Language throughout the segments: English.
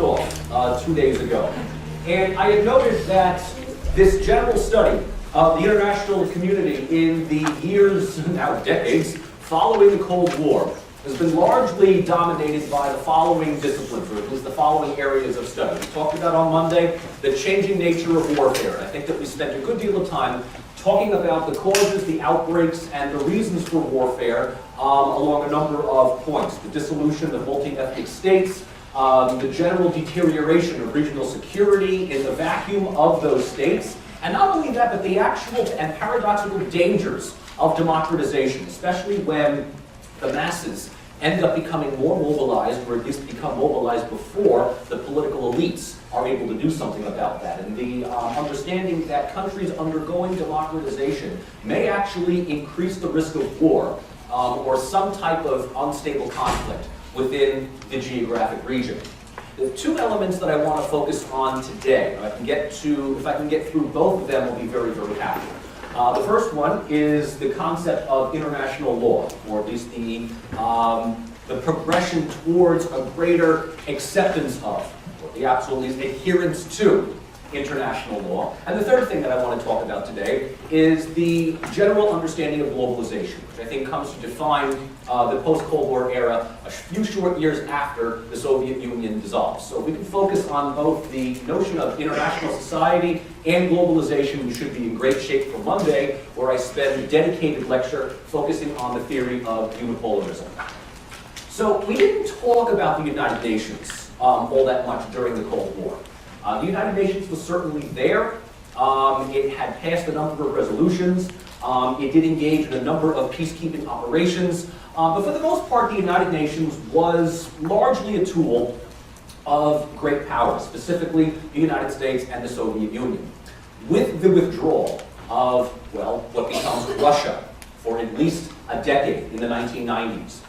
left off 2 days ago. And I had noted that this general study of the international community in the years, now decades, following the Cold War has been largely dominated by the following disciplines, or at least the following areas of study. We talked about on Monday the changing nature of warfare. And I think that we spent a good deal of time talking about the causes, the outbreaks, and the reasons for warfare along a number of points. The dissolution of multi-ethnic states, the general deterioration of regional security in the vacuum of those states, and not only that, but the actual and paradoxical dangers of democratization, especially when the masses end up becoming more mobilized, or at least become mobilized before the political elites are able to do something about that. And the understanding that countries undergoing democratization may actually increase the risk of war or some type of unstable conflict within the geographic region. The two elements that I want to focus on today, if I can get through both of them, I'll be very, very happy. The first one is the concept of international law, or at least the progression towards a greater acceptance of, or the absolute adherence to international law. And the third thing that I want to talk about today is the general understanding of globalization, which I think comes to define the post-Cold War era a few short years after the Soviet Union dissolved. So if we can focus on both the notion of international society and globalization, we should be in great shape for Monday, where I spend a dedicated lecture focusing on the theory of unipolarism. So we didn't talk about the United Nations all that much during the Cold War. The United Nations was certainly there. It had passed a number of resolutions. It did engage in a number of peacekeeping operations. But for the most part, the United Nations was largely a tool of great powers, specifically the United States and the Soviet Union. With the withdrawal of, well, what becomes Russia for at least a decade in the 1990s,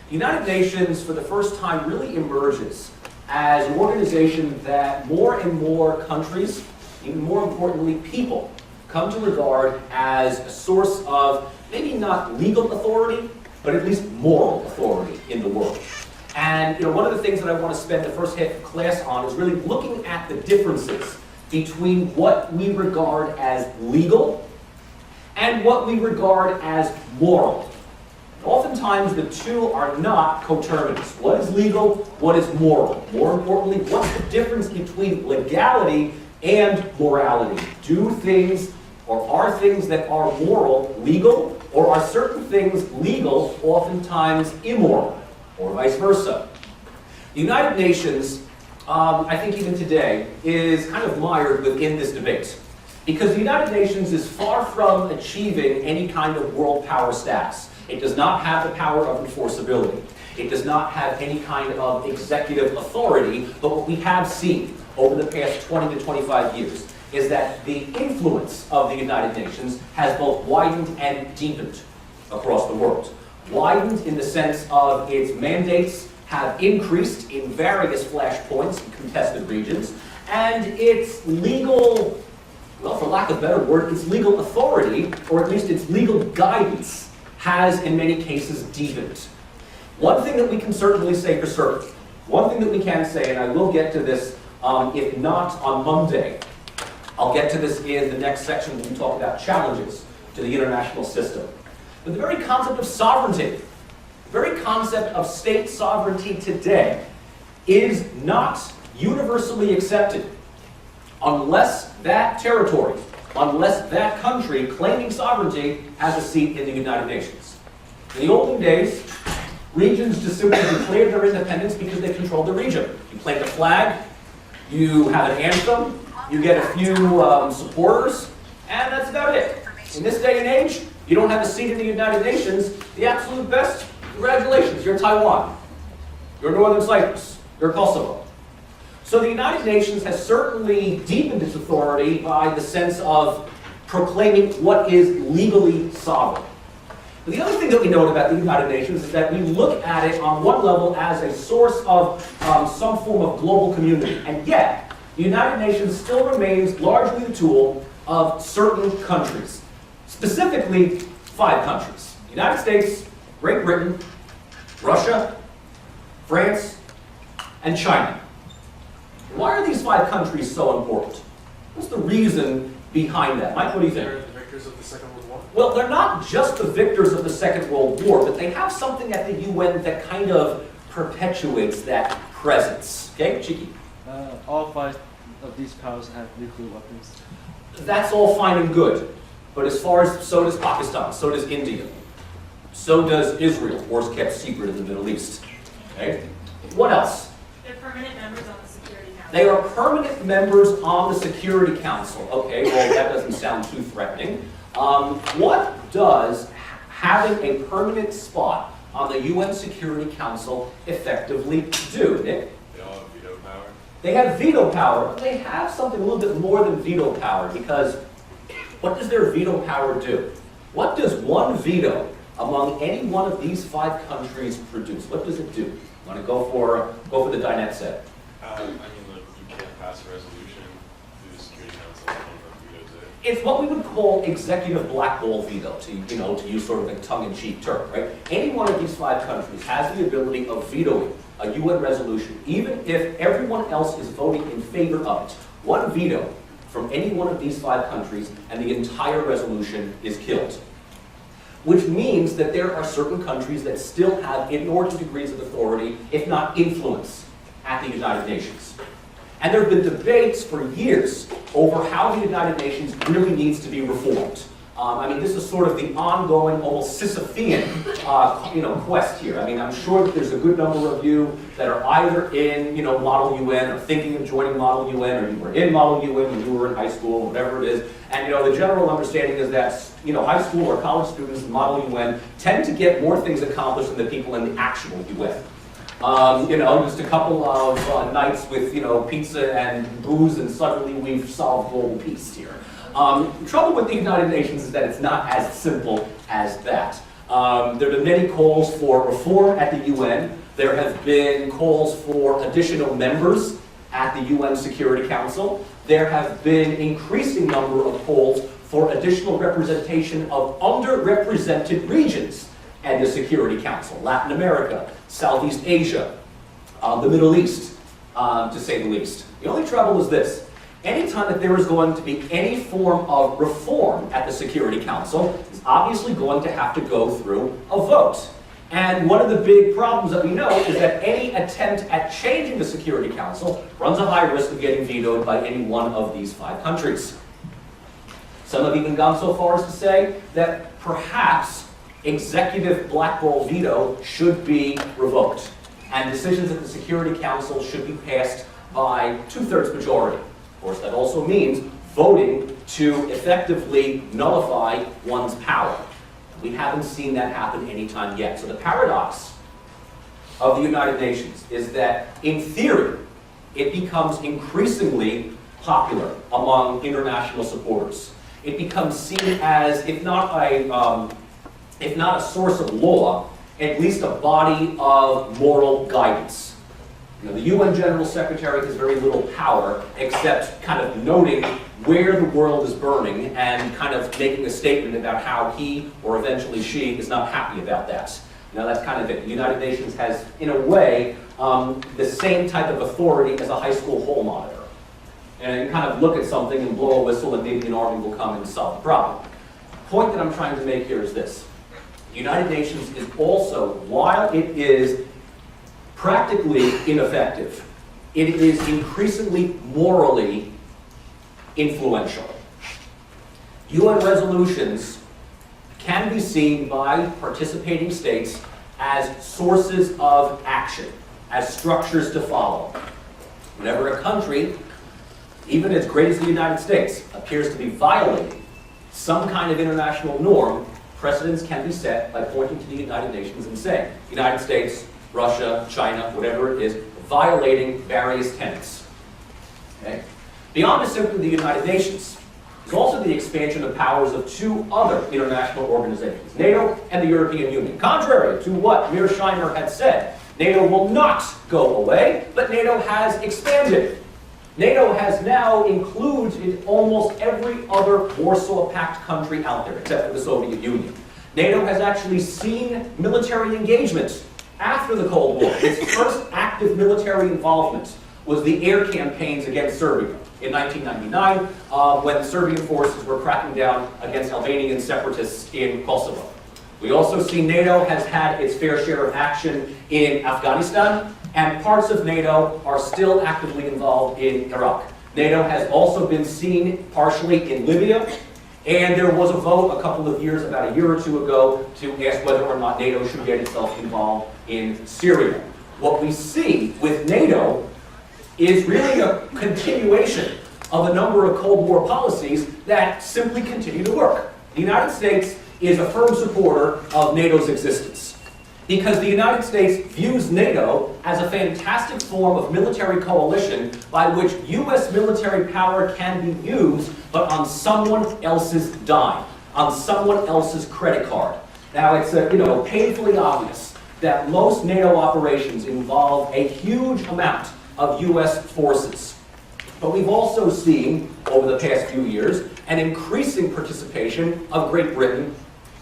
the United Nations, for the first time, really emerges as an organization that more and more countries, even more importantly people, come to regard as a source of maybe not legal authority, but at least moral authority in the world. And one of the things that I want to spend the first half of class on is really looking at the differences between what we regard as legal and what we regard as moral. Oftentimes, the two are not coterminous. What is legal? What is moral? More importantly, what's the difference between legality and morality? Do things, or are things that are moral legal, or are certain things legal oftentimes immoral, or vice versa? The United Nations, I think even today, is kind of mired within this debate, because the United Nations is far from achieving any kind of world power status. It does not have the power of enforceability. It does not have any kind of executive authority, but what we have seen over the past 20 to 25 years is that the influence of the United Nations has both widened and deepened across the world. Widened in the sense of its mandates have increased in various flashpoints in contested regions, and its legal, well, for lack of a better word, its legal authority, or at least its legal guidance, has in many cases deepened. One thing that we can certainly say for certain, one thing that we can say, and I will get to this, if not on Monday, I'll get to this in the next section when we talk about challenges to the international system. But the very concept of sovereignty, the very concept of state sovereignty today is not universally accepted unless that territory, unless that country claiming sovereignty has a seat in the United Nations. In the olden days, regions just simply declared their independence because they controlled the region. You plant a flag, you have an anthem, you get a few supporters, and that's about it. In this day and age, you don't have a seat in the United Nations. The absolute best, congratulations, you're Taiwan, you're Northern Cyprus, you're Kosovo. So the United Nations has certainly deepened its authority by the sense of proclaiming what is legally sovereign. But the other thing that we note about the United Nations is that we look at it on one level as a source of some form of global community, and yet the United Nations still remains largely the tool of certain countries, specifically 5 countries: the United States, Great Britain, Russia, France, and China. Why are these 5 countries so important? What's the reason behind that? Mike, what do you think? They're the victors of the Second World War. Well, they're not just the victors of the Second World War, but they have something at the UN that kind of perpetuates that presence. Okay, Chiki? All 5 of these powers have nuclear weapons. That's all fine and good. But as far as, so does Pakistan, so does India, so does Israel, war's kept secret in the Middle East. Okay? What else? They're permanent members on the Security Council. They are permanent members on the Security Council. Okay, well, that doesn't sound too threatening. What does having a permanent spot on the UN Security Council effectively do, Nick? They all have veto power. They have veto power, but they have something a little bit more than veto power, because what does their veto power do? What does one veto among any one of these 5 countries produce? What does it do? You want to go for the dinette set? I mean, look, you can't pass a resolution through the Security Council if one vetoes it. It's what we would call executive black ball veto, to use sort of a tongue-in-cheek term, right? Any one of these 5 countries has the ability of vetoing a UN resolution, even if everyone else is voting in favor of it. One veto from any one of these 5 countries, and the entire resolution is killed. Which means that there are certain countries that still have inordinate degrees of authority, if not influence, at the United Nations. And there have been debates for years over how the United Nations really needs to be reformed. I mean, this is sort of the ongoing, almost Sisyphean, quest here. I mean, I'm sure that there's a good number of you that are either in, Model UN or thinking of joining Model UN, or you were in Model UN when you were in high school, whatever it is. And, the general understanding is that, high school or college students in Model UN tend to get more things accomplished than the people in the actual UN. Just a couple of nights with, pizza and booze, and suddenly we've solved global peace here. The trouble with the United Nations is that it's not as simple as that. There have been many calls for reform at the UN. There have been calls for additional members at the UN Security Council. There have been increasing number of calls for additional representation of underrepresented regions at the Security Council. Latin America, Southeast Asia, the Middle East, to say the least. The only trouble is this. Anytime that there is going to be any form of reform at the Security Council, is obviously going to have to go through a vote. And one of the big problems that we know is that any attempt at changing the Security Council runs a high risk of getting vetoed by any one of these 5 countries. Some have even gone so far as to say that perhaps executive blackball veto should be revoked, and decisions at the Security Council should be passed by 2/3 majority. Of course, that also means voting to effectively nullify one's power. We haven't seen that happen anytime yet. So the paradox of the United Nations is that, in theory, it becomes increasingly popular among international supporters. It becomes seen as, if not a source of law, at least a body of moral guidance. The UN General Secretary has very little power except kind of noting where the world is burning and kind of making a statement about how he, or eventually she, is not happy about that. That's kind of it. The United Nations has, in a way, the same type of authority as a high school hall monitor. And you kind of look at something and blow a whistle, and maybe an army will come and solve the problem. The point that I'm trying to make here is this. The United Nations is also, while it is practically ineffective, it is increasingly morally influential. UN resolutions can be seen by participating states as sources of action, as structures to follow. Whenever a country, even as great as the United States, appears to be violating some kind of international norm, precedents can be set by pointing to the United Nations and saying, United States, Russia, China, whatever it is, violating various tenets. Okay? Beyond simply the United Nations, there's also the expansion of powers of 2 other international organizations, NATO and the European Union. Contrary to what Mearsheimer had said, NATO will not go away, but NATO has expanded. NATO has now included almost every other Warsaw Pact country out there, except for the Soviet Union. NATO has actually seen military engagement after the Cold War, its first active military involvement was the air campaigns against Serbia in 1999, when the Serbian forces were cracking down against Albanian separatists in Kosovo. We also see NATO has had its fair share of action in Afghanistan, and parts of NATO are still actively involved in Iraq. NATO has also been seen partially in Libya, and there was a vote a couple of years, about a year or two ago, to ask whether or not NATO should get itself involved in Syria. What we see with NATO is really a continuation of a number of Cold War policies that simply continue to work. The United States is a firm supporter of NATO's existence because the United States views NATO as a fantastic form of military coalition by which U.S. military power can be used, but on someone else's dime, on someone else's credit card. Now, it's painfully obvious that most NATO operations involve a huge amount of U.S. forces. But we've also seen, over the past few years, an increasing participation of Great Britain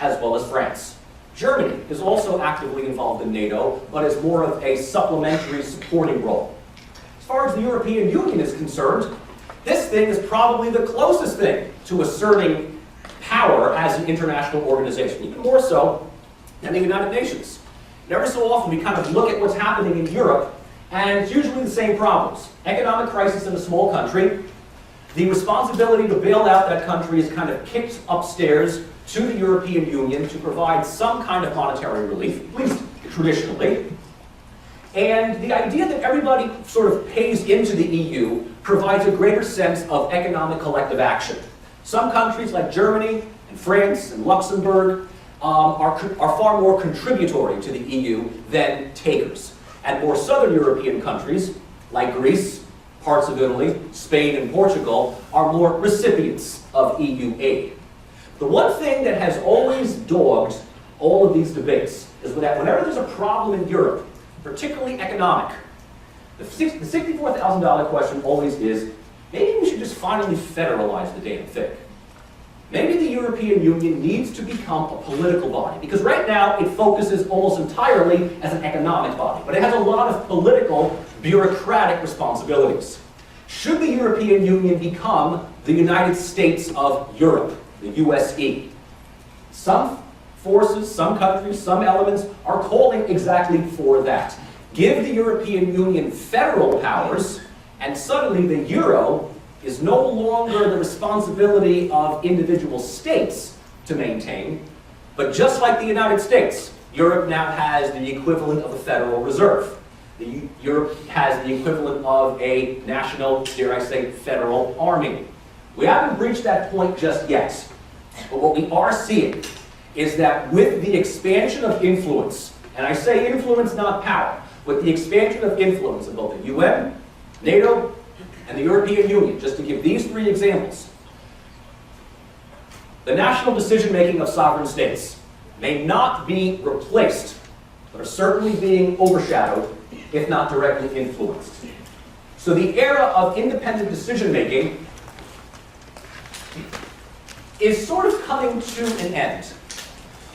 as well as France. Germany is also actively involved in NATO, but is more of a supplementary supporting role. As far as the European Union is concerned, this thing is probably the closest thing to asserting power as an international organization, even more so than the United Nations. And every so often we kind of look at what's happening in Europe, and it's usually the same problems. Economic crisis in a small country. The responsibility to bail out that country is kind of kicked upstairs to the European Union to provide some kind of monetary relief, at least traditionally. And the idea that everybody sort of pays into the EU provides a greater sense of economic collective action. Some countries like Germany and France and Luxembourg are far more contributory to the EU than takers. And more southern European countries like Greece, parts of Italy, Spain, and Portugal are more recipients of EU aid. The one thing that has always dogged all of these debates is that whenever there's a problem in Europe, particularly economic, the $64,000 question always is, maybe we should just finally federalize the damn thing. Maybe the European Union needs to become a political body, because right now it focuses almost entirely as an economic body, but it has a lot of political, bureaucratic responsibilities. Should the European Union become the United States of Europe, the USE? Some forces, some countries, some elements are calling exactly for that. Give the European Union federal powers, and suddenly the euro is no longer the responsibility of individual states to maintain, but just like the United States, Europe now has the equivalent of a Federal Reserve. Europe has the equivalent of a national, dare I say, federal army. We haven't reached that point just yet, but what we are seeing is that with the expansion of influence, and I say influence, not power, with the expansion of influence of both the UN, NATO, and the European Union, just to give these three examples, the national decision-making of sovereign states may not be replaced, but are certainly being overshadowed, if not directly influenced. So the era of independent decision-making is sort of coming to an end,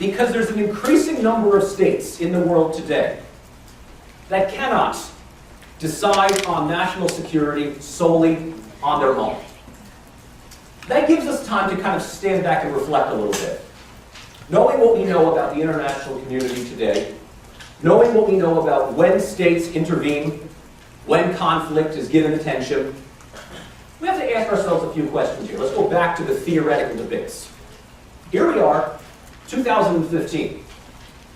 because there's an increasing number of states in the world today that cannot decide on national security solely on their own. That gives us time to kind of stand back and reflect a little bit. Knowing what we know about the international community today, knowing what we know about when states intervene, when conflict is given attention, we have to ask ourselves a few questions here. Let's go back to the theoretical debates. Here we are, 2015.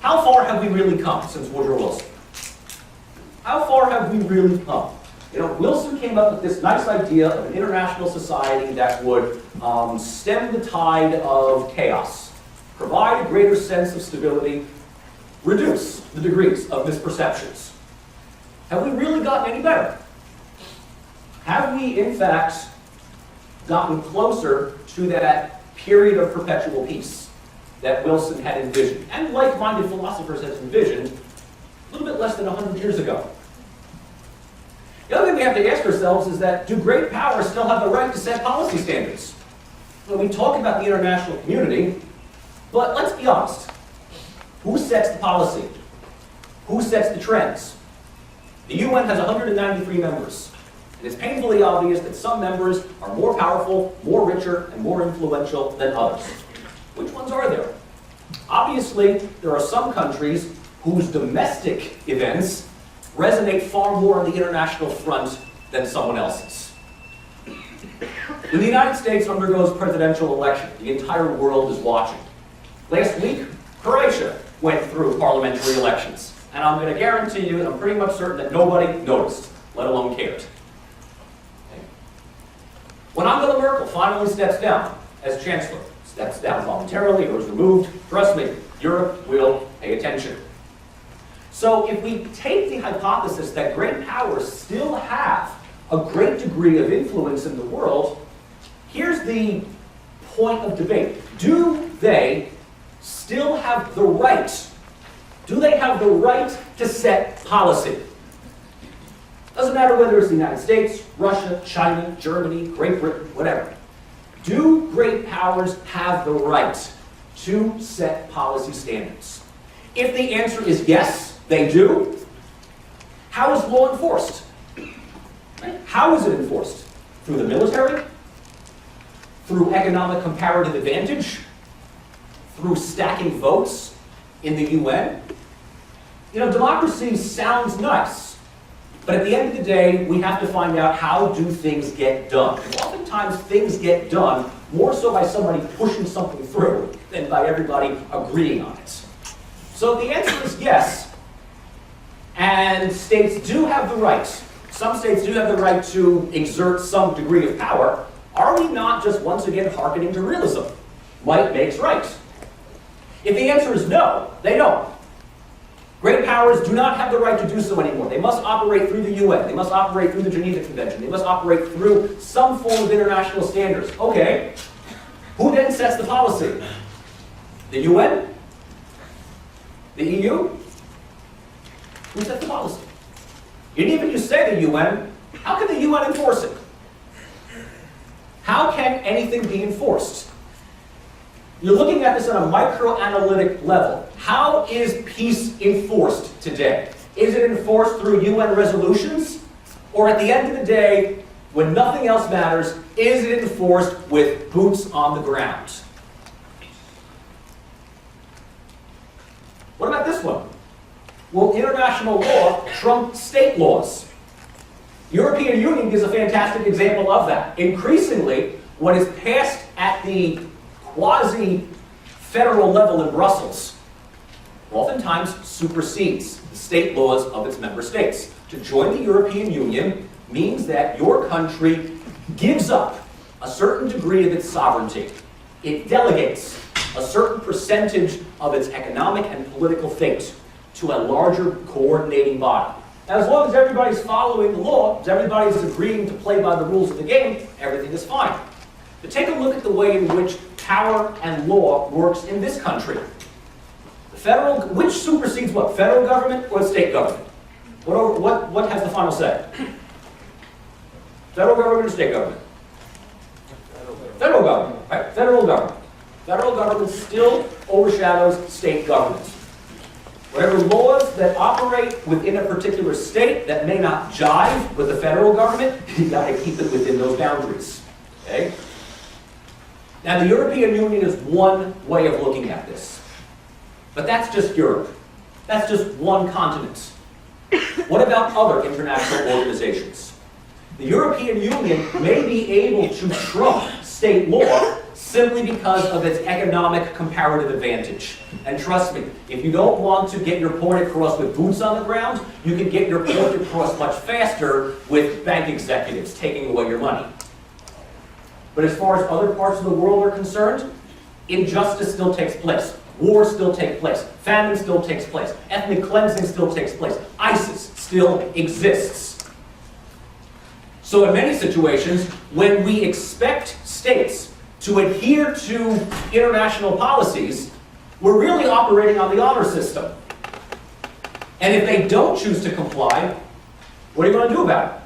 How far have we really come since Woodrow Wilson? How far have we really come? Wilson came up with this nice idea of an international society that would stem the tide of chaos, provide a greater sense of stability, reduce the degrees of misperceptions. Have we really gotten any better? Have we, in fact, gotten closer to that period of perpetual peace that Wilson had envisioned, and like-minded philosophers had envisioned a little bit less than 100 years ago? The other thing we have to ask ourselves is that, do great powers still have the right to set policy standards? Well, we talk about the international community, but let's be honest. Who sets the policy? Who sets the trends? The UN has 193 members. It is painfully obvious that some members are more powerful, more richer, and more influential than others. Which ones are there? Obviously, there are some countries whose domestic events resonate far more on the international front than someone else's. When the United States undergoes presidential election, the entire world is watching. Last week, Croatia went through parliamentary elections. And I'm going to guarantee you, I'm pretty much certain that nobody noticed, let alone cared. Okay. When Angela Merkel finally steps down as chancellor, steps down voluntarily or is removed, trust me, Europe will pay attention. So if we take the hypothesis that great powers still have a great degree of influence in the world, here's the point of debate. Do they still have the right? Do they have the right to set policy? Doesn't matter whether it's the United States, Russia, China, Germany, Great Britain, whatever. Do great powers have the right to set policy standards? If the answer is yes, they do, how is law enforced? Right? How is it enforced? Through the military? Through economic comparative advantage? Through stacking votes in the UN? You know, democracy sounds nice, but at the end of the day, we have to find out how do things get done. And oftentimes, things get done more so by somebody pushing something through than by everybody agreeing on it. So the answer is yes, and states do have the right. Some states do have the right to exert some degree of power. Are we not just once again hearkening to realism? Might makes right. If the answer is no, they don't. Great powers do not have the right to do so anymore. They must operate through the UN. They must operate through the Geneva Convention. They must operate through some form of international standards. Okay, who then sets the policy? The UN? The EU? Who sets the policy? And even you say the UN, how can the UN enforce it? How can anything be enforced? You're looking at this on a microanalytic level. How is peace enforced today? Is it enforced through UN resolutions? Or at the end of the day, when nothing else matters, is it enforced with boots on the ground? What about this one? Will international law trump state laws? The European Union gives a fantastic example of that. Increasingly, what is passed at the quasi-federal level in Brussels oftentimes supersedes the state laws of its member states. To join the European Union means that your country gives up a certain degree of its sovereignty. It delegates a certain percentage of its economic and political fate to a larger coordinating body. Now, as long as everybody's following the law, as everybody's agreeing to play by the rules of the game, everything is fine. But take a look at the way in which power and law works in this country. The federal, which supersedes what? Federal government or state government? What has the final say? Federal government or state government? Federal government, right? Federal government. Federal government still overshadows state government. Whatever laws that operate within a particular state that may not jive with the federal government, you've got to keep it within those boundaries. Okay? Now, the European Union is one way of looking at this. But that's just Europe. That's just one continent. What about other international organizations? The European Union may be able to trump state law simply because of its economic comparative advantage. And trust me, if you don't want to get your point across with boots on the ground, you can get your point across much faster with bank executives taking away your money. But as far as other parts of the world are concerned, injustice still takes place. War still takes place. Famine still takes place. Ethnic cleansing still takes place. ISIS still exists. So in many situations, when we expect states to adhere to international policies, we're really operating on the honor system. And if they don't choose to comply, what are you going to do about it?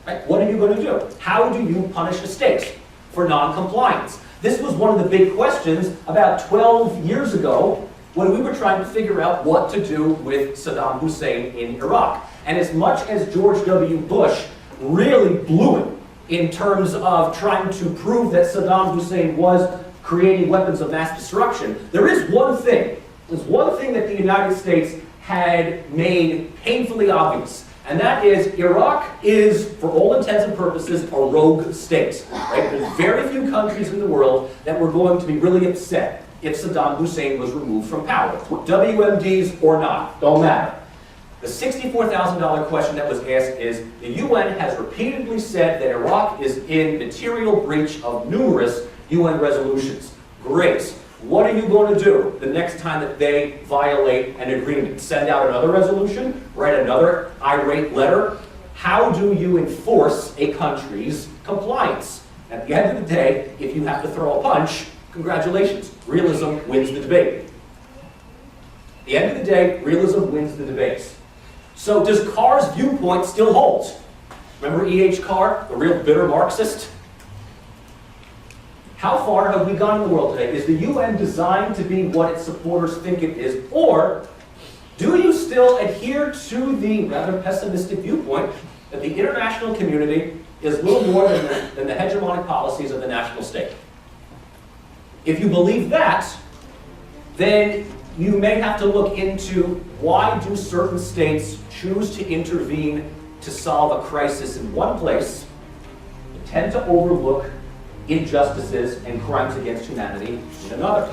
Right? What are you going to do? How do you punish a state for non-compliance? This was one of the big questions about 12 years ago when we were trying to figure out what to do with Saddam Hussein in Iraq. And as much as George W. Bush really blew it in terms of trying to prove that Saddam Hussein was creating weapons of mass destruction. There is one thing. There's one thing that the United States had made painfully obvious, and that is Iraq is, for all intents and purposes, a rogue state. Right? There's very few countries in the world that were going to be really upset if Saddam Hussein was removed from power. WMDs or not, don't matter. The $64,000 question that was asked is, the UN has repeatedly said that Iraq is in material breach of numerous UN resolutions. Great. What are you going to do the next time that they violate an agreement? Send out another resolution? Write another irate letter? How do you enforce a country's compliance? At the end of the day, if you have to throw a punch, congratulations. Realism wins the debate. At the end of the day, realism wins the debates. So does Carr's viewpoint still hold? Remember E.H. Carr, the real bitter Marxist? How far have we gone in the world today? Is the UN designed to be what its supporters think it is? Or do you still adhere to the rather pessimistic viewpoint that the international community is little more than the hegemonic policies of the national state? If you believe that, then you may have to look into why do certain states choose to intervene to solve a crisis in one place, but tend to overlook injustices and crimes against humanity in another.